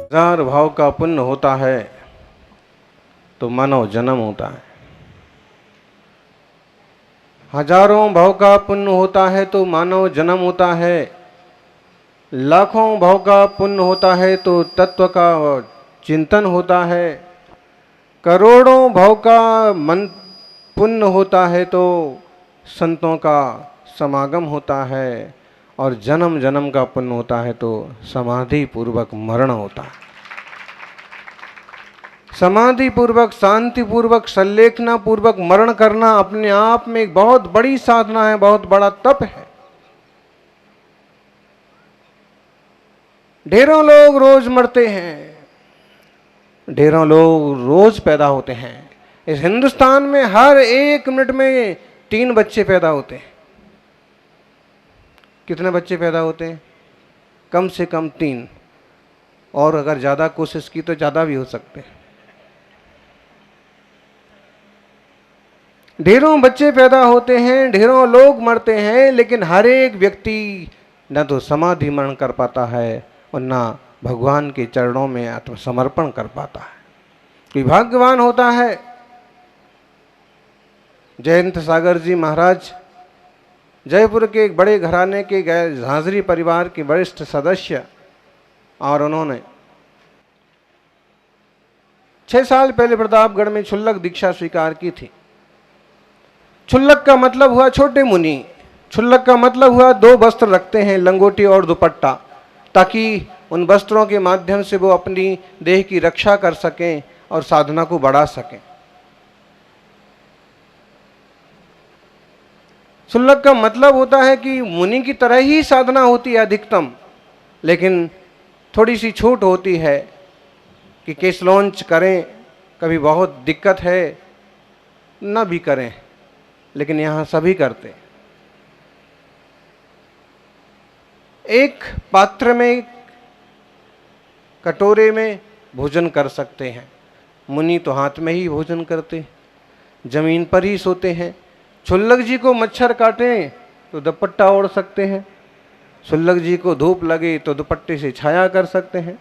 हजार भाव का पुण्य होता है तो मानव जन्म होता है। हजारों भाव का पुण्य होता है तो मानव जन्म होता है। लाखों भाव का पुण्य होता है तो तत्व का चिंतन होता है। करोड़ों भाव का मन पुण्य होता है तो संतों का समागम होता है। और जन्म जन्म का पुण्य होता है तो समाधि पूर्वक मरण होता है। समाधि पूर्वक, शांति पूर्वक, संलेखना पूर्वक मरण करना अपने आप में एक बहुत बड़ी साधना है, बहुत बड़ा तप है। ढेरों लोग रोज मरते हैं, ढेरों लोग रोज पैदा होते हैं। इस हिंदुस्तान में हर 1 मिनट में 3 बच्चे पैदा होते हैं। कितने बच्चे पैदा होते हैं? कम से कम 3, और अगर ज़्यादा कोशिश की तो ज़्यादा भी हो सकते हैं। ढेरों बच्चे पैदा होते हैं, ढेरों लोग मरते हैं, लेकिन हर एक व्यक्ति न तो समाधि मरण कर पाता है और न भगवान के चरणों में आत्मसमर्पण कर पाता है। कोई भाग्यवान होता है। जयंत सागर जी महाराज जयपुर के एक बड़े घराने के झांझरी परिवार के वरिष्ठ सदस्य, और उन्होंने 6 साल पहले प्रतापगढ़ में क्षुल्लक दीक्षा स्वीकार की थी। क्षुल्लक का मतलब हुआ छोटे मुनि। क्षुल्लक का मतलब हुआ 2 वस्त्र रखते हैं, लंगोटी और दुपट्टा, ताकि उन वस्त्रों के माध्यम से वो अपनी देह की रक्षा कर सकें और साधना को बढ़ा सकें। क्षुल्लक का मतलब होता है कि मुनि की तरह ही साधना होती है अधिकतम, लेकिन थोड़ी सी छूट होती है कि केस लॉन्च करें, कभी बहुत दिक्कत है ना भी करें, लेकिन यहाँ सभी करते। एक पात्र में, कटोरे में भोजन कर सकते हैं। मुनि तो हाथ में ही भोजन करते, जमीन पर ही सोते हैं। क्षुल्लक जी को मच्छर काटे तो दुपट्टा ओढ़ सकते हैं। क्षुल्लक जी को धूप लगे तो दुपट्टे से छाया कर सकते हैं।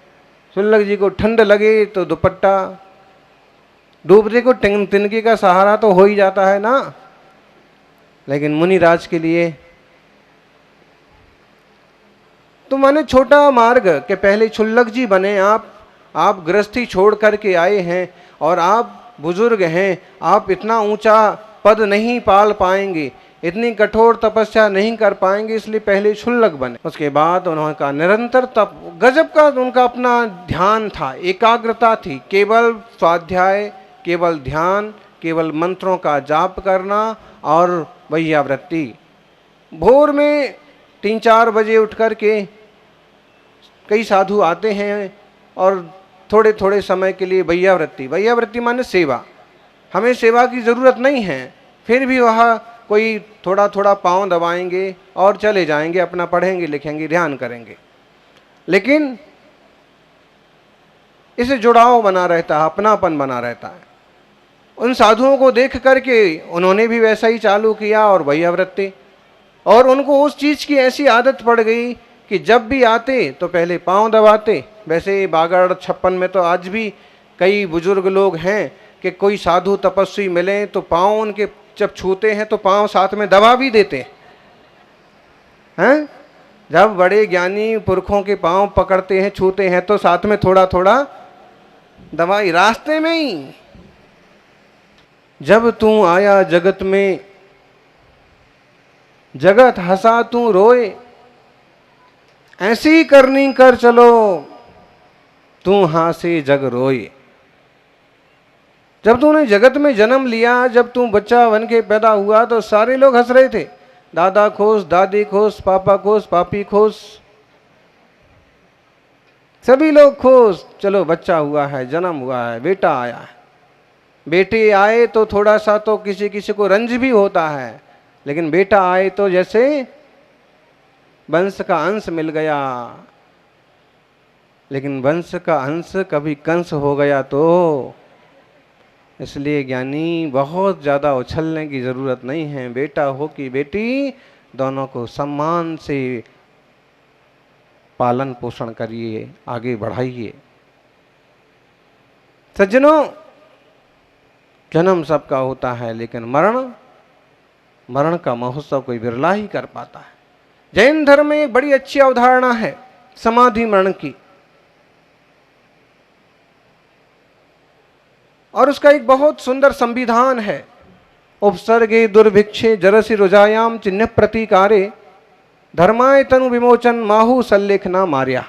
क्षुल्लक जी को ठंड लगे तो दुपट्टा, डूबते को तिनके का सहारा तो हो ही जाता है ना। लेकिन मुनिराज के लिए तो माने छोटा मार्ग के पहले क्षुल्लक जी बने। आप गृहस्थी छोड़ करके आए हैं और आप बुजुर्ग हैं, आप इतना ऊंचा पद नहीं पाल पाएंगे, इतनी कठोर तपस्या नहीं कर पाएंगे, इसलिए पहले क्षुल्लक बने। उसके बाद उन्होंने का निरंतर तप, गजब का उनका अपना ध्यान था, एकाग्रता थी। केवल स्वाध्याय, केवल ध्यान, केवल मंत्रों का जाप करना और वैयावृत्ति। भोर में 3-4 बजे उठ कर के कई साधु आते हैं और थोड़े थोड़े समय के लिए वैयावृत्ति माने सेवा। हमें सेवा की ज़रूरत नहीं है, फिर भी वह कोई थोड़ा थोड़ा पाँव दबाएंगे और चले जाएंगे, अपना पढ़ेंगे, लिखेंगे, ध्यान करेंगे, लेकिन इसे जुड़ाव बना रहता है, अपनापन बना रहता है। उन साधुओं को देख करके उन्होंने भी वैसा ही चालू किया और वैयावृत्ति, और उनको उस चीज़ की ऐसी आदत पड़ गई कि जब भी आते तो पहले पाँव दबाते। वैसे बागड़ 56 में तो आज भी कई बुजुर्ग लोग हैं कि कोई साधु तपस्वी मिले तो पाँव उनके जब छूते हैं तो पाँव साथ में दबा भी देते हैं। जब बड़े ज्ञानी पुरखों के पाँव पकड़ते हैं, छूते हैं, तो साथ में थोड़ा थोड़ा दबाई, रास्ते में ही। जब तू आया जगत में, जगत हंसा तू रोए, ऐसी करनी कर चलो तू हंसे जग रोए। जब तूने जगत में जन्म लिया, जब तू बच्चा बन के पैदा हुआ, तो सारे लोग हंस रहे थे। दादा खुश, दादी खुश, पापा खुश, पापी खुश, सभी लोग खुश। चलो बच्चा हुआ है, जन्म हुआ है, बेटा आया है। बेटे आए तो थोड़ा सा तो किसी किसी को रंज भी होता है, लेकिन बेटा आए तो जैसे वंश का अंश मिल गया। लेकिन वंश का अंश कभी कंस हो गया तो, इसलिए ज्ञानी बहुत ज़्यादा उछलने की ज़रूरत नहीं है। बेटा हो कि बेटी, दोनों को सम्मान से पालन पोषण करिए, आगे बढ़ाइए। सज्जनों, जन्म सबका होता है, लेकिन मरण का महोत्सव कोई बिरला ही कर पाता है। जैन धर्म में एक बड़ी अच्छी अवधारणा है समाधि मरण की, और उसका एक बहुत सुंदर संविधान है। उपसर्गे दुर्भिक्षे जरसि रुजायाम चिन्ह प्रतीकारे धर्माय तनु विमोचन माहु सल्लेखना मार्या।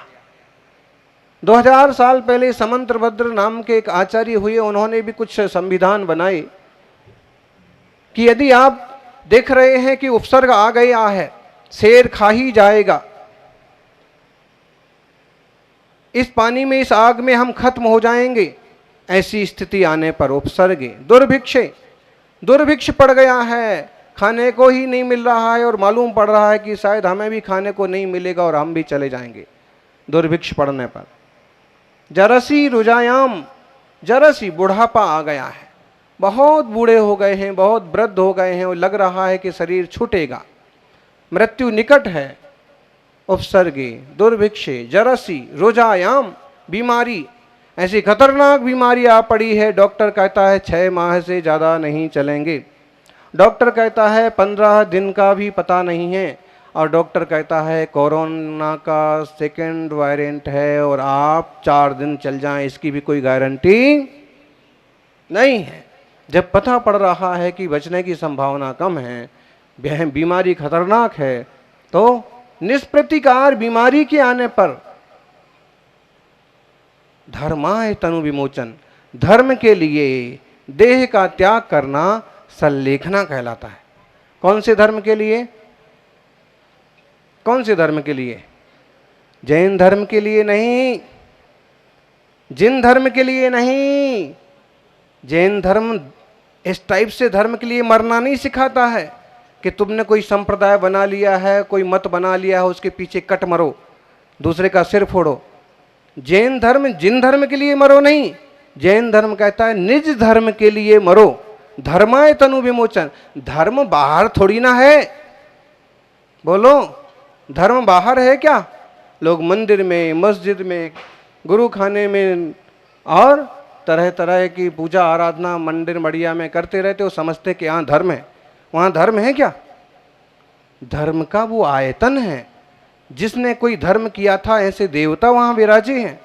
2000 साल पहले समंत्रभद्र नाम के एक आचार्य हुए, उन्होंने भी कुछ संविधान बनाए कि यदि आप देख रहे हैं कि उपसर्ग आ गया है, शेर खा ही जाएगा, इस पानी में, इस आग में हम खत्म हो जाएंगे, ऐसी स्थिति आने पर उपसर्गे दुर्भिक्षे, दुर्भिक्ष पड़ गया है, खाने को ही नहीं मिल रहा है और मालूम पड़ रहा है कि शायद हमें भी खाने को नहीं मिलेगा और हम भी चले जाएंगे, दुर्भिक्ष पड़ने पर। जरसी रुजायाम, जरसी बुढ़ापा आ गया है, बहुत बूढ़े हो गए हैं, बहुत वृद्ध हो गए हैं और लग रहा है कि शरीर छूटेगा, मृत्यु निकट है। उपसर्गे दुर्भिक्षे जरसी रुजायाम, बीमारी, ऐसी खतरनाक बीमारी आ पड़ी है, डॉक्टर कहता है 6 माह से ज़्यादा नहीं चलेंगे, डॉक्टर कहता है 15 दिन का भी पता नहीं है, और डॉक्टर कहता है कोरोना का सेकेंड वेरिएंट है और आप 4 दिन चल जाएं, इसकी भी कोई गारंटी नहीं है। जब पता पड़ रहा है कि बचने की संभावना कम है, बीमारी खतरनाक है, तो निष्प्रतिकार बीमारी के आने पर धर्माय तनु विमोचन, धर्म के लिए देह का त्याग करना सल्लेखना कहलाता है। कौन से धर्म के लिए? कौन से धर्म के लिए? जैन धर्म के लिए नहीं, जिन धर्म के लिए नहीं। जैन धर्म इस टाइप से धर्म के लिए मरना नहीं सिखाता है कि तुमने कोई संप्रदाय बना लिया है, कोई मत बना लिया है, उसके पीछे कट मरो, दूसरे का सिर फोड़ो। जैन धर्म जिन धर्म के लिए मरो नहीं, जैन धर्म कहता है निज धर्म के लिए मरो। धर्माय तनु विमोचन, धर्म बाहर थोड़ी ना है, बोलो धर्म बाहर है क्या? लोग मंदिर में, मस्जिद में, गुरु खाने में और तरह तरह की पूजा आराधना मंदिर मड़िया में करते रहते हो, समझते कि यहाँ धर्म है। वहाँ धर्म है क्या? धर्म का वो आयतन है। जिसने कोई धर्म किया था, ऐसे देवता वहाँ विराजे हैं।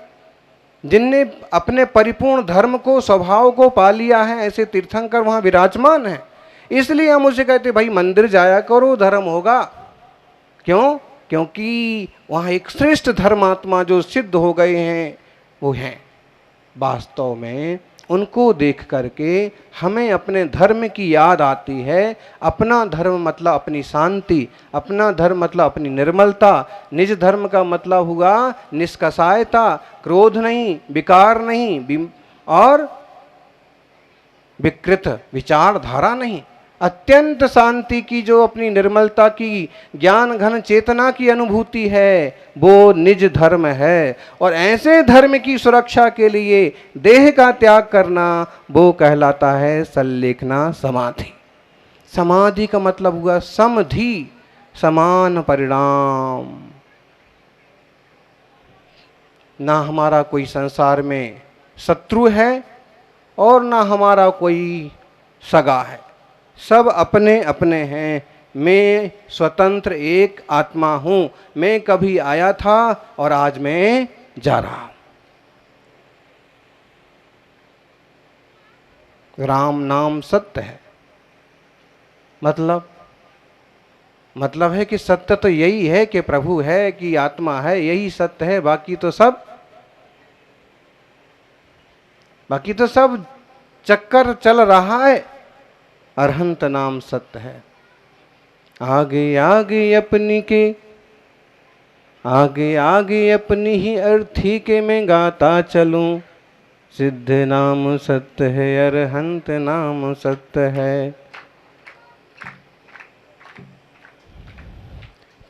जिनने अपने परिपूर्ण धर्म को, स्वभाव को पा लिया है, ऐसे तीर्थंकर वहाँ विराजमान है। इसलिए हम उसे कहते भाई मंदिर जाया करो, धर्म होगा। क्यों? क्योंकि वहाँ एक श्रेष्ठ धर्मात्मा जो सिद्ध हो गए हैं वो हैं। वास्तव में उनको देख करके हमें अपने धर्म की याद आती है। अपना धर्म मतलब अपनी शांति, अपना धर्म मतलब अपनी निर्मलता। निज धर्म का मतलब हुआ निष्कषायता, क्रोध नहीं, विकार नहीं और विकृत विचारधारा नहीं। अत्यंत शांति की जो अपनी निर्मलता की, ज्ञान घन चेतना की अनुभूति है, वो निज धर्म है। और ऐसे धर्म की सुरक्षा के लिए देह का त्याग करना, वो कहलाता है सल्लेखना समाधि। समाधि का मतलब हुआ समधि, समान परिणाम। ना हमारा कोई संसार में शत्रु है और ना हमारा कोई सगा है, सब अपने अपने हैं। मैं स्वतंत्र एक आत्मा हूं। मैं कभी आया था और आज मैं जा रहा हूं। राम नाम सत्य है। मतलब है कि सत्य तो यही है कि प्रभु है, कि आत्मा है, यही सत्य है। बाकी तो सब चक्कर चल रहा है। अरहंत नाम सत्य है। आगे आगे अपनी के, आगे आगे अपनी ही अर्थी के मैं गाता चलूं। सिद्ध नाम सत्य है, अरहंत नाम सत्य है।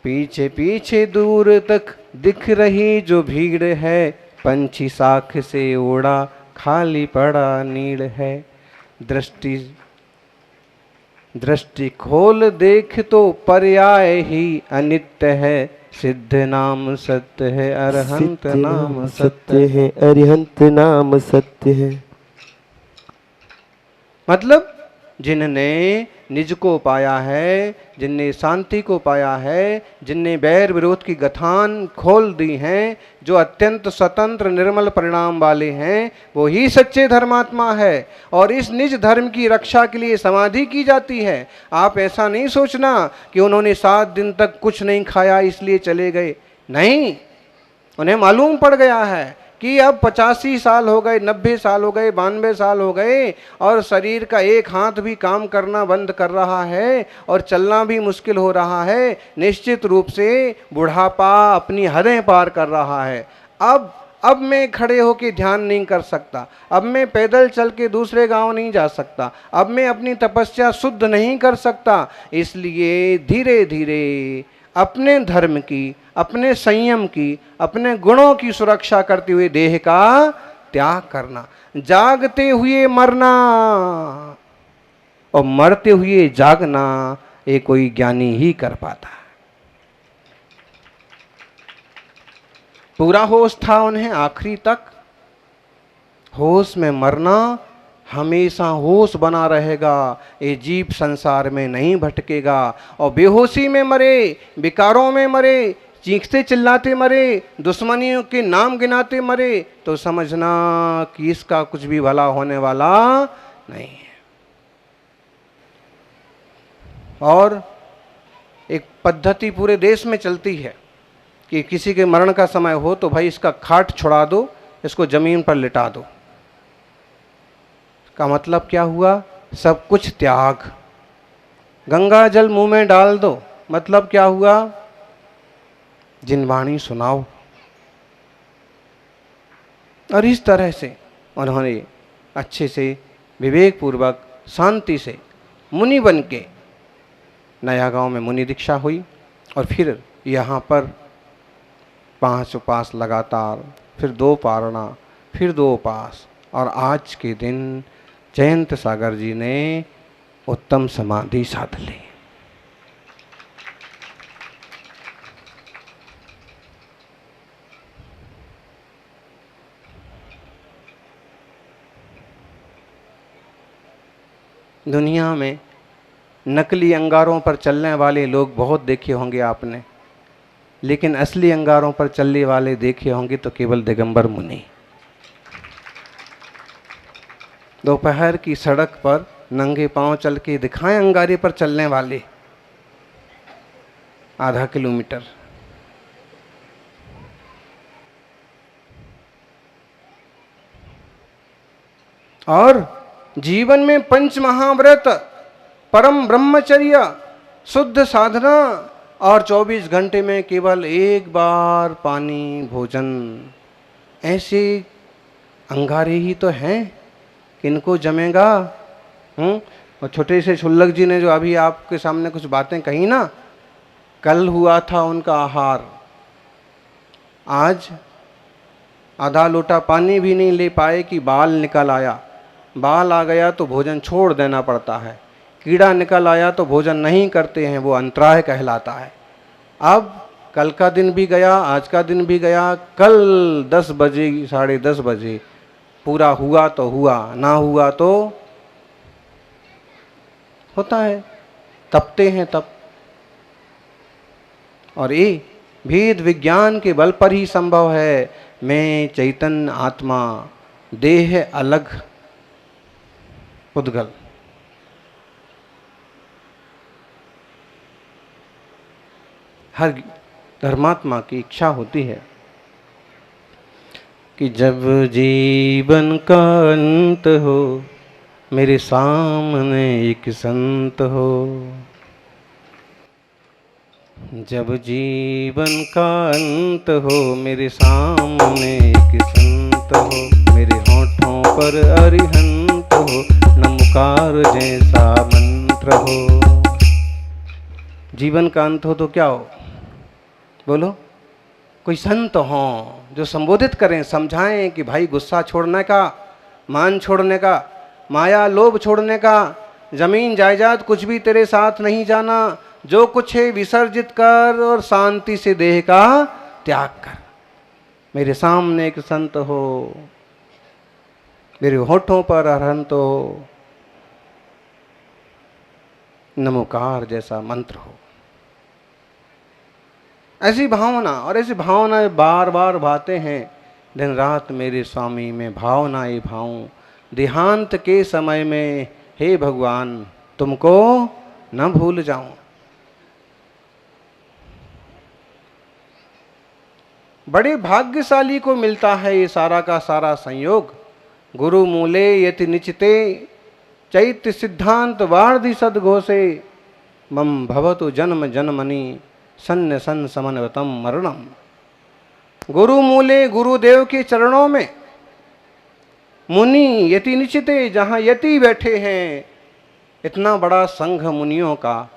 पीछे पीछे दूर तक दिख रही जो भीड़ है, पंछी साख से उड़ा खाली पड़ा नीड़ है। दृष्टि दृष्टि खोल देख तो पर्याय ही अनित्य है, सिद्ध नाम सत्य है, अरहंत नाम सत्य है, अरिहंत नाम सत्य है। मतलब जिनने निज को पाया है, जिनने शांति को पाया है, जिनने बैर विरोध की गठान खोल दी हैं, जो अत्यंत स्वतंत्र निर्मल परिणाम वाले हैं, वो ही सच्चे धर्मात्मा है। और इस निज धर्म की रक्षा के लिए समाधि की जाती है। आप ऐसा नहीं सोचना कि उन्होंने 7 दिन तक कुछ नहीं खाया इसलिए चले गए, नहीं, उन्हें मालूम पड़ गया है कि अब 85 साल हो गए, 90 साल हो गए, 92 साल हो गए और शरीर का एक हाथ भी काम करना बंद कर रहा है और चलना भी मुश्किल हो रहा है। निश्चित रूप से बुढ़ापा अपनी हदें पार कर रहा है। अब मैं खड़े होकर ध्यान नहीं कर सकता, अब मैं पैदल चल के दूसरे गांव नहीं जा सकता, अब मैं अपनी तपस्या शुद्ध नहीं कर सकता। इसलिए धीरे धीरे अपने धर्म की, अपने संयम की, अपने गुणों की सुरक्षा करते हुए देह का त्याग करना। जागते हुए मरना और मरते हुए जागना ये कोई ज्ञानी ही कर पाता है। पूरा होश था उन्हें आखिरी तक। होश में मरना, हमेशा होश बना रहेगा, ये जीव संसार में नहीं भटकेगा। और बेहोशी में मरे, विकारों में मरे, चीखते चिल्लाते मरे, दुश्मनियों के नाम गिनाते मरे, तो समझना कि इसका कुछ भी भला होने वाला नहीं है। और एक पद्धति पूरे देश में चलती है कि किसी के मरण का समय हो तो भाई इसका खाट छुड़ा दो, इसको जमीन पर लिटा दो। का मतलब क्या हुआ? सब कुछ त्याग। गंगा जल मुंह में डाल दो, मतलब क्या हुआ? जिनवाणी सुनाओ। और इस तरह से उन्होंने अच्छे से विवेक पूर्वक शांति से मुनि बन के नया गांव में मुनि दीक्षा हुई। और फिर यहाँ पर 5 उपास लगातार, फिर 2 पारणा, फिर 2 उपास, और आज के दिन जयंत सागर जी ने उत्तम समाधि साध ली। दुनिया में नकली अंगारों पर चलने वाले लोग बहुत देखे होंगे आपने, लेकिन असली अंगारों पर चलने वाले देखे होंगे तो केवल दिगंबर मुनि। दोपहर की सड़क पर नंगे पांव चल के दिखाएं अंगारे पर चलने वाले, आधा किलोमीटर। और जीवन में 5 महाव्रत, परम ब्रह्मचर्य, शुद्ध साधना, और 24 घंटे में केवल 1 बार पानी भोजन, ऐसे अंगारे ही तो हैं। किनको जमेगा? और छोटे से शुल्लक जी ने जो अभी आपके सामने कुछ बातें कही ना, कल हुआ था उनका आहार, आज आधा लोटा पानी भी नहीं ले पाए कि बाल निकल आया। बाल आ गया तो भोजन छोड़ देना पड़ता है, कीड़ा निकल आया तो भोजन नहीं करते हैं, वो अंतराय कहलाता है। अब कल का दिन भी गया, आज का दिन भी गया, कल 10 बजे 10:30 बजे पूरा हुआ तो हुआ, ना हुआ तो होता है, तपते हैं तब। और ये भेद विज्ञान के बल पर ही संभव है। मैं चैतन्य आत्मा, देह अलग पुद्गल। हर धर्मात्मा की इच्छा होती है कि जब जीवन का अंत हो, मेरे सामने एक संत हो। जब जीवन का अंत हो, मेरे सामने एक संत हो, मेरे होठों पर अरिहंत हो, नमकार जैसा मंत्र हो। जीवन का अंत हो तो क्या हो? बोलो। कोई संत हो जो संबोधित करें, समझाएं कि भाई गुस्सा छोड़ने का, मान छोड़ने का, माया लोभ छोड़ने का, जमीन जायदाद कुछ भी तेरे साथ नहीं जाना, जो कुछ है विसर्जित कर और शांति से देह का त्याग कर। मेरे सामने एक संत हो, मेरे होठों पर अरहंत हो, नमोकार जैसा मंत्र हो। ऐसी भावना, और ऐसी भावनाएं बार बार भाते हैं। दिन रात मेरे स्वामी में भावनाएं भाऊं, देहांत के समय में हे भगवान तुमको न भूल जाऊं। बड़े भाग्यशाली को मिलता है ये सारा का सारा संयोग। गुरु मूले यति निचिते चैत्य सिद्धांत वार्धि सद्घोषे मम भवतु जन्म जन्मनि सन्य सन समन्वतम मरणम। गुरु मूले, गुरुदेव के चरणों में, मुनि यति निचिते, जहां यति बैठे हैं, इतना बड़ा संघ मुनियों का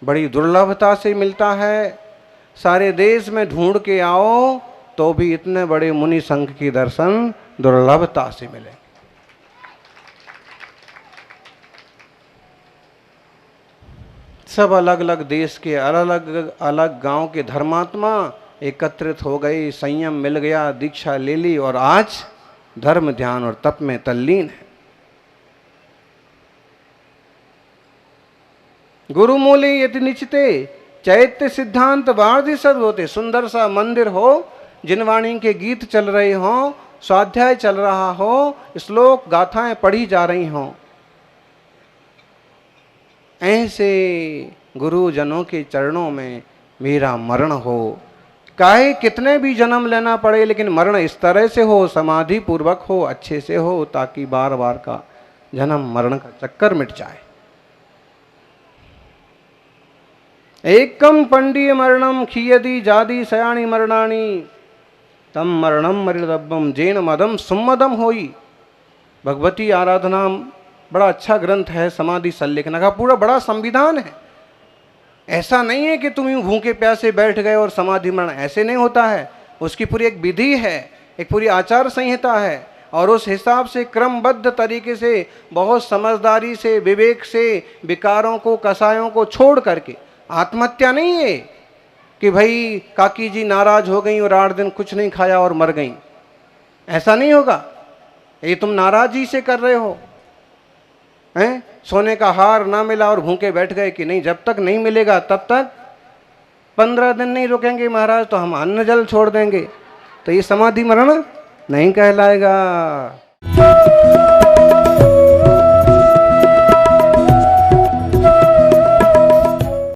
बड़ी दुर्लभता से मिलता है। सारे देश में ढूंढ के आओ तो भी इतने बड़े मुनि संघ की दर्शन दुर्लभता से मिले। सब अलग अलग देश के अलग अलग गांव के धर्मात्मा एकत्रित हो गए, संयम मिल गया, दीक्षा ले ली और आज धर्म ध्यान और तप में तल्लीन है। गुरु मूले यति निचिते चैत्य सिद्धांत वार्धि सद होते। सुंदर सा मंदिर हो, जिनवाणी के गीत चल रहे हों, स्वाध्याय चल रहा हो, श्लोक गाथाएं पढ़ी जा रही हों, ऐसे गुरुजनों के चरणों में मेरा मरण हो। काहे कितने भी जन्म लेना पड़े, लेकिन मरण इस तरह से हो, समाधि पूर्वक हो, अच्छे से हो, ताकि बार बार का जन्म मरण का चक्कर मिट जाए। एकम पंडीय मरणम खियदी जादी सयाणी मरणानी तम मरणम मरिदब्बम जैन मदम सुमदम होई। भगवती आराधना बड़ा अच्छा ग्रंथ है, समाधि सल्लेखना का पूरा बड़ा संविधान है। ऐसा नहीं है कि तुम यूं भूखे प्यासे बैठ गए और समाधि मरण, ऐसे नहीं होता है। उसकी पूरी एक विधि है, एक पूरी आचार संहिता है, और उस हिसाब से क्रमबद्ध तरीके से, बहुत समझदारी से, विवेक से, विकारों को, कसायों को छोड़ करके। आत्महत्या नहीं है कि भाई काकी जी नाराज हो गई और 8 दिन कुछ नहीं खाया और मर गई, ऐसा नहीं होगा। ये तुम नाराजी से कर रहे हो, हैं? सोने का हार ना मिला और भूखे बैठ गए कि नहीं, जब तक नहीं मिलेगा तब तक 15 दिन नहीं रुकेंगे महाराज, तो हम अन्न जल छोड़ देंगे। तो ये समाधि मरण नहीं कहलाएगा।